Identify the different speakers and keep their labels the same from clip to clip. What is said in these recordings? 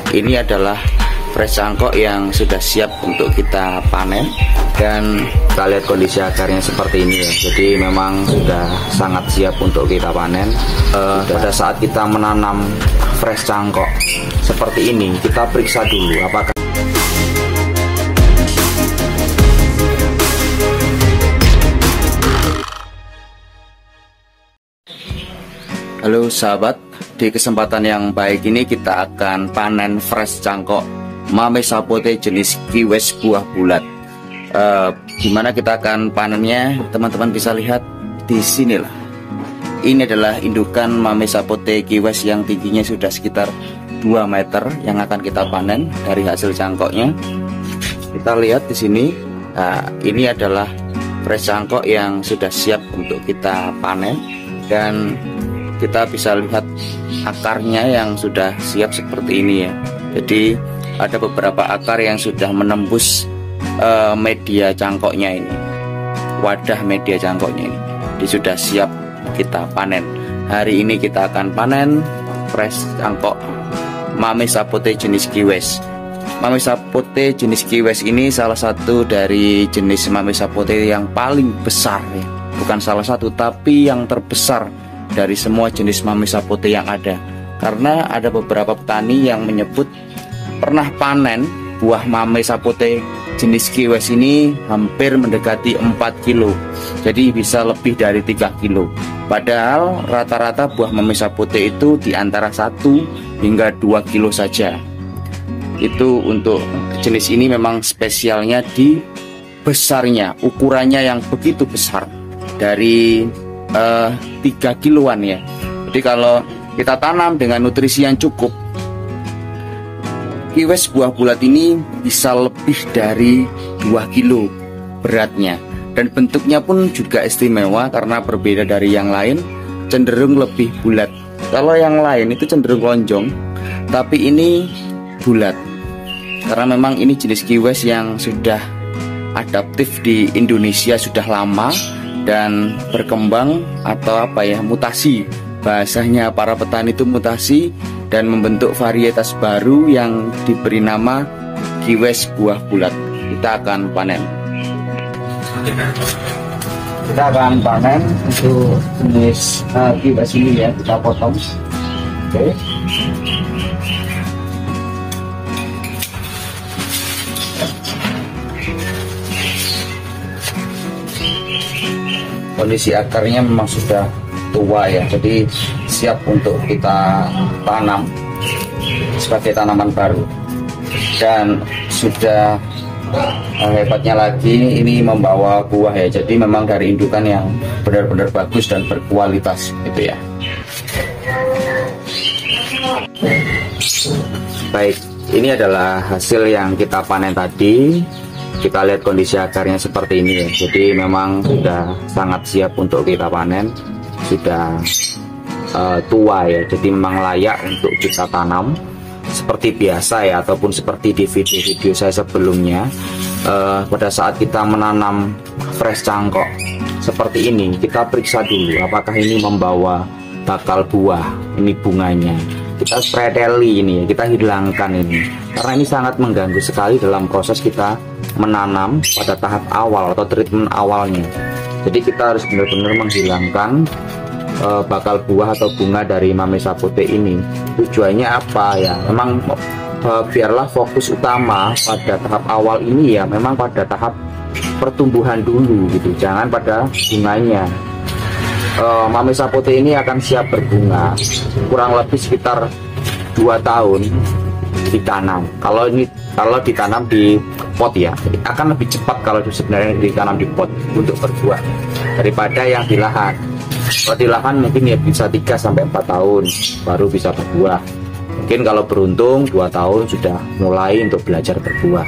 Speaker 1: Ini adalah fresh cangkok yang sudah siap untuk kita panen, dan kita lihat kondisi akarnya seperti ini ya. Jadi memang sudah sangat siap untuk kita panen. Pada saat kita menanam fresh cangkok seperti ini, kita periksa dulu apakah Halo sahabat, di kesempatan yang baik ini kita akan panen fresh cangkok Mame Sapote jenis kiwes buah bulat. Gimana kita akan panennya? Teman-teman bisa lihat di sinilah. Ini adalah indukan Mame Sapote kiwes yang tingginya sudah sekitar 2 meter yang akan kita panen dari hasil cangkoknya. Kita lihat di sini. Nah, ini adalah fresh cangkok yang sudah siap untuk kita panen, dan kita bisa lihat akarnya yang sudah siap seperti ini ya. Jadi ada beberapa akar yang sudah menembus media cangkoknya ini, wadah media cangkoknya ini. Jadi sudah siap kita panen. Hari ini kita akan panen fresh cangkok Mame Sapote jenis kiwes. Mame Sapote jenis kiwes ini salah satu dari jenis Mame Sapote yang paling besar ya. Bukan salah satu, tapi yang terbesar dari semua jenis Mame Sapote yang ada. Karena ada beberapa petani yang menyebut pernah panen buah Mame Sapote jenis kiwes ini hampir mendekati 4 kilo. Jadi bisa lebih dari 3 kilo. Padahal rata-rata buah Mame Sapote itu di antara 1 hingga 2 kilo saja. Itu untuk jenis ini memang spesialnya di besarnya, ukurannya yang begitu besar, dari 3 kiloan ya. Jadi kalau kita tanam dengan nutrisi yang cukup, kiwes buah bulat ini bisa lebih dari 2 kilo beratnya. Dan bentuknya pun juga istimewa karena berbeda dari yang lain, cenderung lebih bulat. Kalau yang lain itu cenderung lonjong, tapi ini bulat. Karena memang ini jenis kiwes yang sudah adaptif di Indonesia sudah lama dan berkembang, atau apa ya, mutasi. Bahasanya para petani itu mutasi dan membentuk varietas baru yang diberi nama kiwes buah bulat. Kita akan panen. Kita akan panen untuk jenis kiwes ini ya. Kita potong. Oke. Kondisi akarnya memang sudah tua ya, jadi siap untuk kita tanam sebagai tanaman baru. Dan sudah hebatnya lagi, ini membawa buah ya, jadi memang dari indukan yang benar-benar bagus dan berkualitas gitu ya. Baik, ini adalah hasil yang kita panen tadi. Kita lihat kondisi akarnya seperti ini ya. Jadi memang sudah sangat siap untuk kita panen. Sudah tua ya. Jadi memang layak untuk kita tanam seperti biasa ya, ataupun seperti di video-video saya sebelumnya. Pada saat kita menanam fresh cangkok seperti ini, kita periksa dulu apakah ini membawa bakal buah. Ini bunganya kita preteli ini, kita hilangkan ini, karena ini sangat mengganggu sekali dalam proses kita menanam pada tahap awal atau treatment awalnya. Jadi kita harus benar-benar menghilangkan bakal buah atau bunga dari Mame Sapote ini. Tujuannya apa ya? Memang biarlah fokus utama pada tahap awal ini ya, memang pada tahap pertumbuhan dulu gitu, jangan pada bunganya. Mame Sapote ini akan siap berbunga kurang lebih sekitar 2 tahun ditanam. Kalau ditanam di pot ya, akan lebih cepat kalau sebenarnya ditanam di pot untuk berbuah daripada yang di lahan. Kalau di lahan mungkin ya bisa 3-4 tahun baru bisa berbuah. Mungkin kalau beruntung 2 tahun sudah mulai untuk belajar berbuah.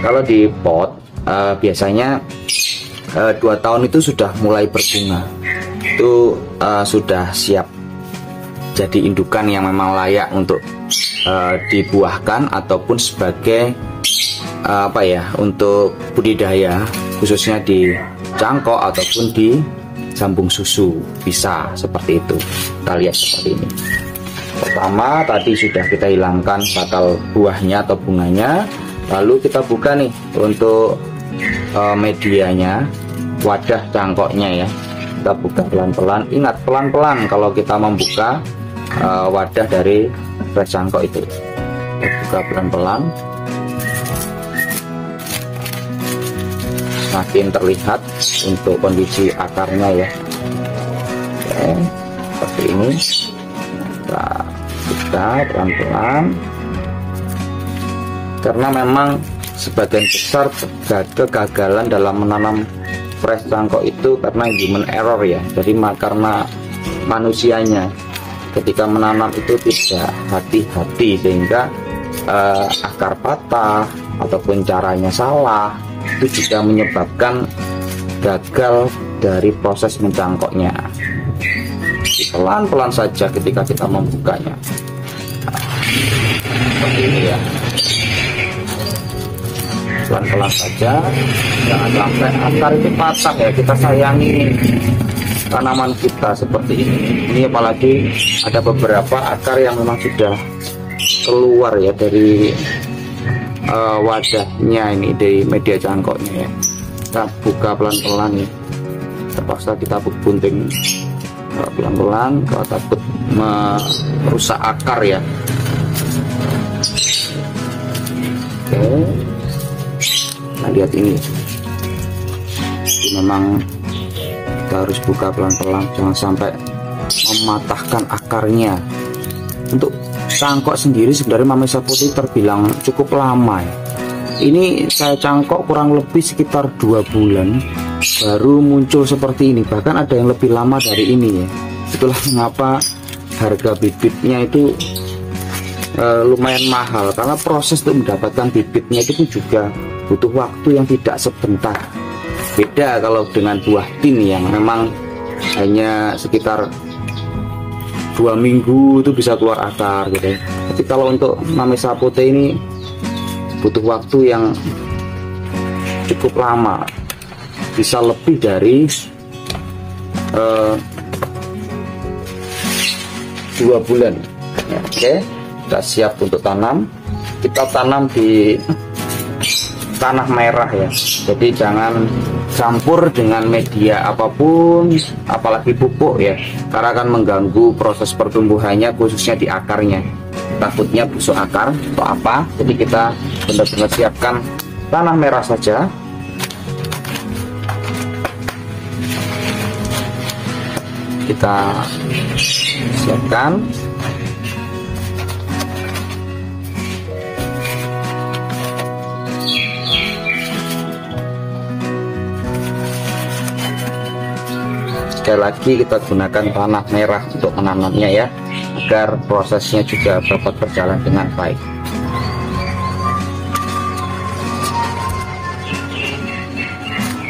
Speaker 1: Kalau di pot biasanya 2 tahun itu sudah mulai berbunga. Itu sudah siap jadi indukan yang memang layak untuk dibuahkan ataupun sebagai apa ya, untuk budidaya khususnya di cangkok ataupun di sambung susu, bisa seperti itu. Kita lihat seperti ini. Pertama tadi sudah kita hilangkan bakal buahnya atau bunganya, lalu kita buka nih untuk medianya, wadah cangkoknya ya. Kita buka pelan-pelan, ingat pelan-pelan kalau kita membuka wadah dari pres cangkok itu. Kita buka pelan-pelan, makin terlihat untuk kondisi akarnya ya. Oke, seperti ini. Kita buka pelan-pelan, karena memang sebagian besar kegagalan dalam menanam pres cangkok itu karena human error ya. Jadi karena manusianya ketika menanam itu tidak hati-hati, sehingga akar patah ataupun caranya salah, itu juga menyebabkan gagal dari proses mencangkoknya. Pelan-pelan saja ketika kita membukanya. Seperti ini ya, pelan-pelan saja, jangan sampai akar itu patah ya. Kita sayangi tanaman kita seperti ini. Ini apalagi ada beberapa akar yang memang sudah keluar ya dari wadahnya ini, dari media cangkoknya ya. Kita buka pelan-pelan ya, terpaksa kita gunting pelan-pelan kalau takut merusak akar ya. Oke, nah lihat ini, memang kita harus buka pelan-pelan, jangan sampai mematahkan akarnya. Untuk cangkok sendiri sebenarnya Mamesa Putih terbilang cukup lama ya. Ini saya cangkok kurang lebih sekitar 2 bulan baru muncul seperti ini, bahkan ada yang lebih lama dari ini ya. Itulah mengapa harga bibitnya itu lumayan mahal, karena proses untuk mendapatkan bibitnya itu pun juga butuh waktu yang tidak sebentar. Beda kalau dengan buah tin yang memang hanya sekitar 2 minggu itu bisa keluar akar gitu. Tapi kalau untuk Mamesa Putih ini butuh waktu yang cukup lama, bisa lebih dari 2 bulan. Oke, kita siap untuk tanam. Kita tanam di tanah merah ya, jadi jangan campur dengan media apapun, apalagi pupuk ya, karena akan mengganggu proses pertumbuhannya, khususnya di akarnya. Takutnya busuk akar atau apa. Jadi kita benar-benar siapkan tanah merah saja. Kita siapkan. Sekali lagi kita gunakan tanah merah untuk menanamnya ya, agar prosesnya juga dapat berjalan dengan baik.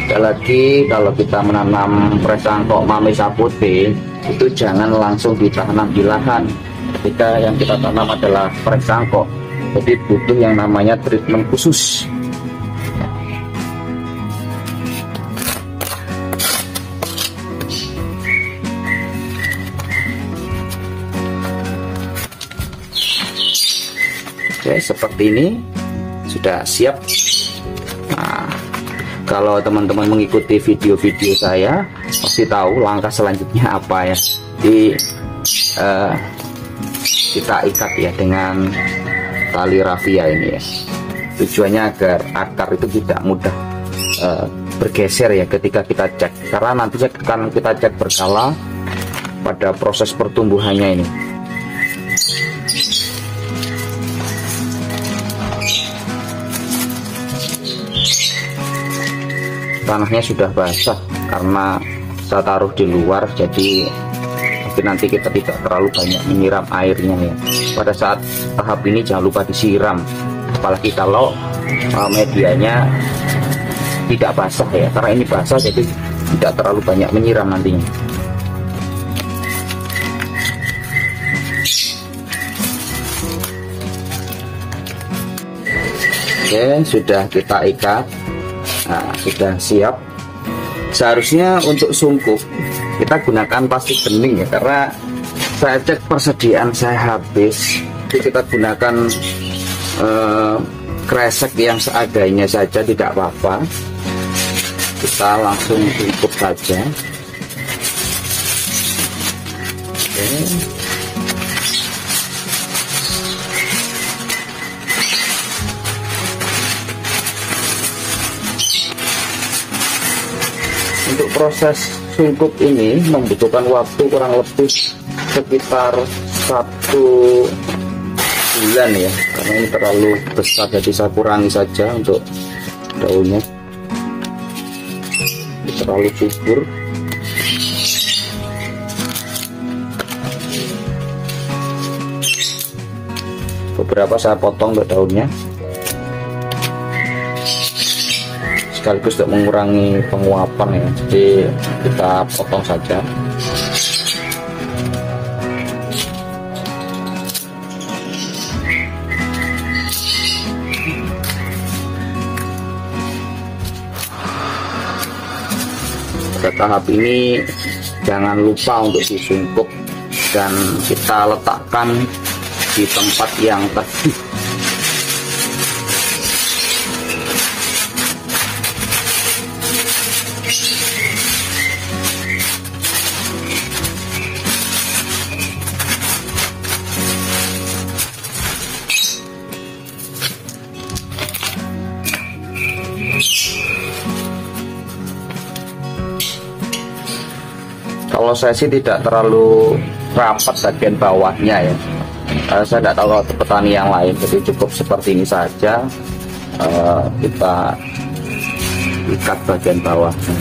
Speaker 1: Sekali lagi, kalau kita menanam pres cangkok Mamesa Putih itu jangan langsung ditanam di lahan. Ketika yang kita tanam adalah pres cangkok, jadi butuh yang namanya treatment khusus. Oke, seperti ini sudah siap. Nah, kalau teman-teman mengikuti video-video saya pasti tahu langkah selanjutnya apa ya. Kita ikat ya dengan tali rafia ini ya. Tujuannya agar akar itu tidak mudah bergeser ya ketika kita cek, karena nanti akan kita cek berkala pada proses pertumbuhannya ini. Tanahnya sudah basah karena saya taruh di luar, jadi nanti kita tidak terlalu banyak menyiram airnya ya. Pada saat tahap ini jangan lupa disiram, apalagi kalau medianya tidak basah ya, karena ini basah jadi tidak terlalu banyak menyiram nantinya. Oke, sudah kita ikat. Nah, sudah siap. Seharusnya untuk sungkup kita gunakan plastik bening ya, karena saya cek persediaan saya habis, jadi kita gunakan kresek yang seadanya saja, tidak apa-apa. Kita langsung tutup saja. Oke. Untuk proses sungkup ini membutuhkan waktu kurang lebih sekitar 1 bulan ya, karena ini terlalu besar, jadi saya kurangi saja untuk daunnya, ini terlalu subur. Beberapa saya potong untuk daunnya, sekaligus untuk mengurangi penguapan ya, jadi kita potong saja. Pada tahap ini jangan lupa untuk disungkup dan kita letakkan di tempat yang teduh. Kalau saya sih tidak terlalu rapat bagian bawahnya ya. Saya tidak tahu kalau petani yang lain, jadi cukup seperti ini saja. Kita ikat bagian bawahnya.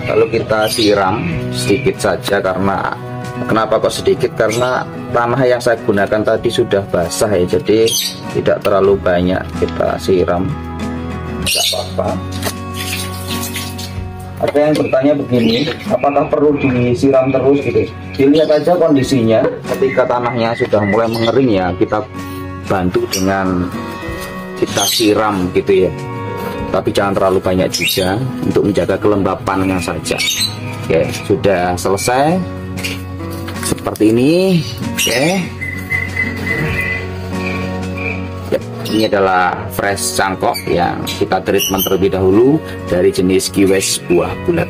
Speaker 1: Lalu kita siram sedikit saja, karena kenapa kok sedikit, karena tanah yang saya gunakan tadi sudah basah ya, jadi tidak terlalu banyak kita siram, tidak apa-apa. Ada yang bertanya begini, apakah perlu disiram terus gitu? Dilihat aja kondisinya, ketika tanahnya sudah mulai mengering ya kita bantu dengan kita siram gitu ya, tapi jangan terlalu banyak juga untuk menjaga kelembapannya saja. Oke, sudah selesai seperti ini. Oke, ya, ini adalah fresh cangkok yang kita treatment terlebih dahulu dari jenis kiwis buah bulat.